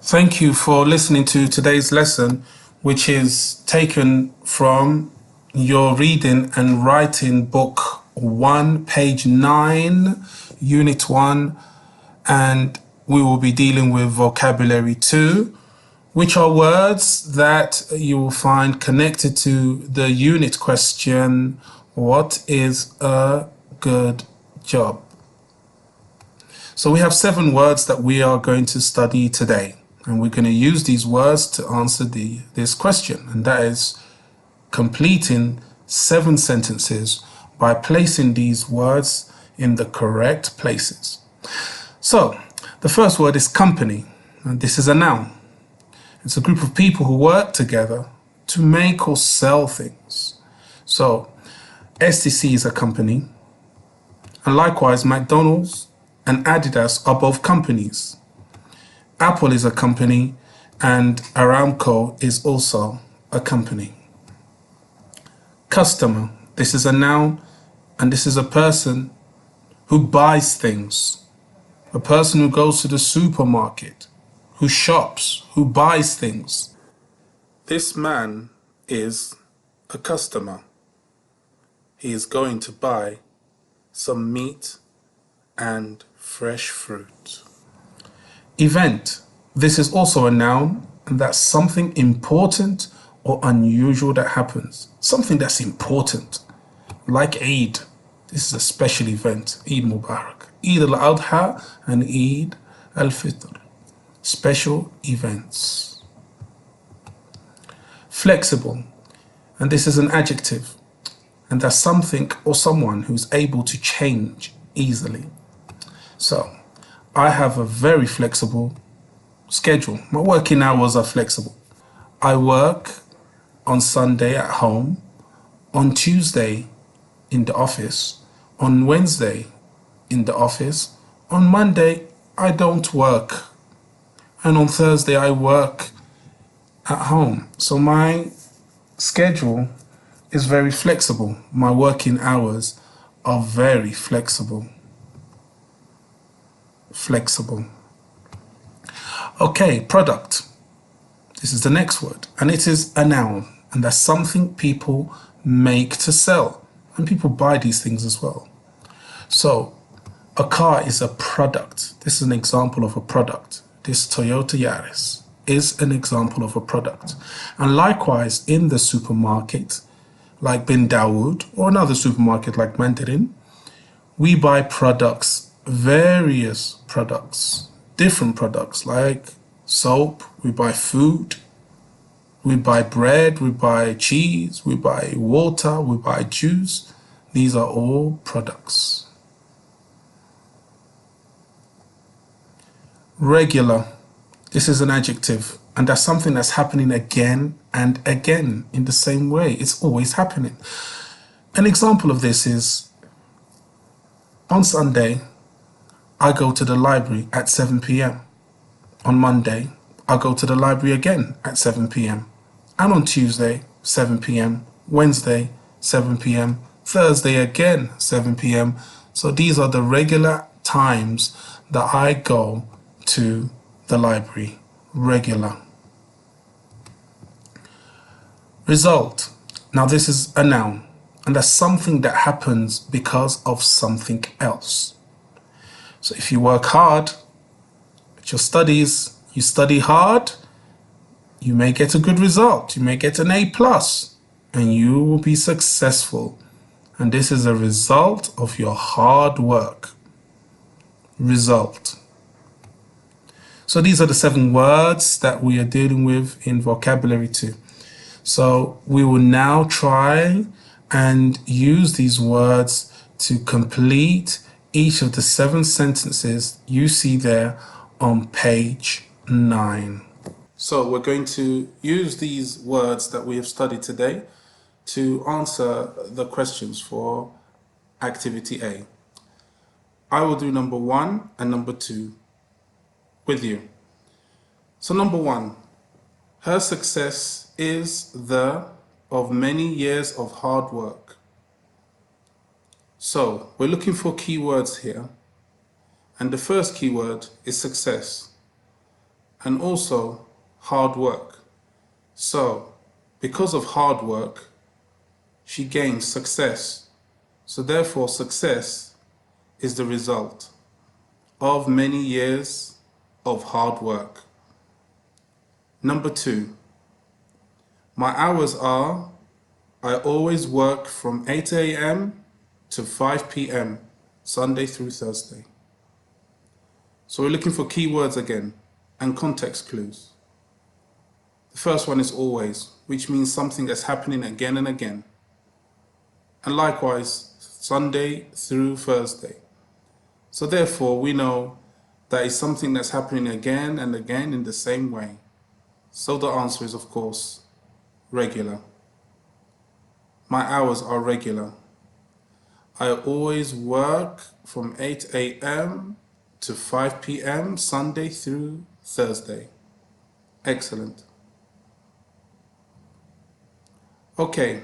Thank you for listening to today's lesson, which is taken from your reading and writing book 1, page 9, unit 1, and we will be dealing with vocabulary 2, which are words that you will find connected to the unit question, what is a good job? So we have 7 words that we are going to study today. And we're going to use these words to answer this question, and that is completing 7 sentences by placing these words in the correct places. So the first word is company, and this is a noun. It's a group of people who work together to make or sell things. So STC is a company, and likewise McDonald's and Adidas are both companies. Apple is a company and Aramco is also a company. Customer, this is a noun and this is a person who buys things. A person who goes to the supermarket, who shops, who buys things. This man is a customer. He is going to buy some meat and fresh fruit. Event. This is also a noun, and that's something important or unusual that happens. Something that's important, like Eid. This is a special event, Eid Mubarak. Eid al-Adha and Eid al-Fitr. Special events. Flexible. And this is an adjective, and that's something or someone who's able to change easily. So, I have a very flexible schedule. My working hours are flexible. I work on Sunday at home, on Tuesday in the office, on Wednesday in the office, on Monday I don't work, and on Thursday I work at home. So my schedule is very flexible. My working hours are very flexible. Okay, product. This is the next word, and it is a noun, and that's something people make to sell, and people buy these things as well. So a car is a product. This is an example of a product. This Toyota Yaris is an example of a product. And likewise in the supermarket, like Bin Dawood, or another supermarket like Mandarin, we buy products, various products, different products like soap, we buy food, we buy bread, we buy cheese, we buy water, we buy juice. These are all products. Regular. This is an adjective, and that's something that's happening again and again in the same way. It's always happening. An example of this is on Sunday, I go to the library at 7 p.m. On Monday, I go to the library again at 7 p.m. And on Tuesday, 7 p.m. Wednesday, 7 p.m. Thursday again, 7 p.m. So these are the regular times that I go to the library. Regular. Result. Now this is a noun, and that's something that happens because of something else. So if you work hard at your studies, you study hard, you may get a good result. You may get an A+, and you will be successful. And this is a result of your hard work. Result. So these are the 7 words that we are dealing with in vocabulary 2. So we will now try and use these words to complete each of the 7 sentences you see there on page 9. So we're going to use these words that we have studied today to answer the questions for activity A. I will do number 1 and number 2 with you. So number 1, her success is the of many years of hard work. So we're looking for keywords here, and the first keyword is success. and also hard work. So, because of hard work, she gains success. So therefore, success is the result of many years of hard work. Number 2, my hours are, I always work from 8 a.m. to 5 p.m. Sunday through Thursday. So we're looking for keywords again and context clues. The first one is always, which means something that's happening again and again. And likewise, Sunday through Thursday. So therefore, we know that is something that's happening again and again in the same way. So the answer is, of course, regular. My hours are regular. I always work from 8 a.m. to 5 p.m. Sunday through Thursday. Excellent. Okay.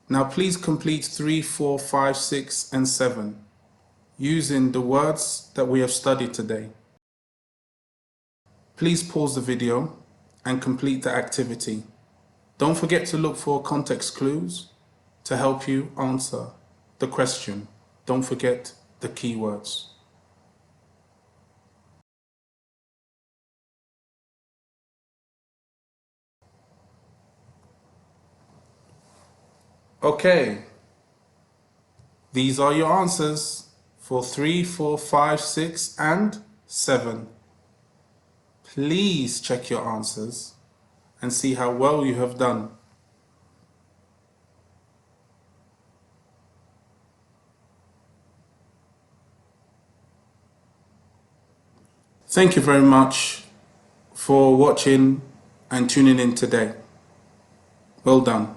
Now please complete 3, 4, 5, 6, and 7 using the words that we have studied today. Please pause the video and complete the activity. Don't forget to look for context clues to help you answer the question. Don't forget the keywords. Okay, these are your answers for 3, 4, 5, 6, and 7. Please check your answers and see how well you have done. Thank you very much for watching and tuning in today. Well done.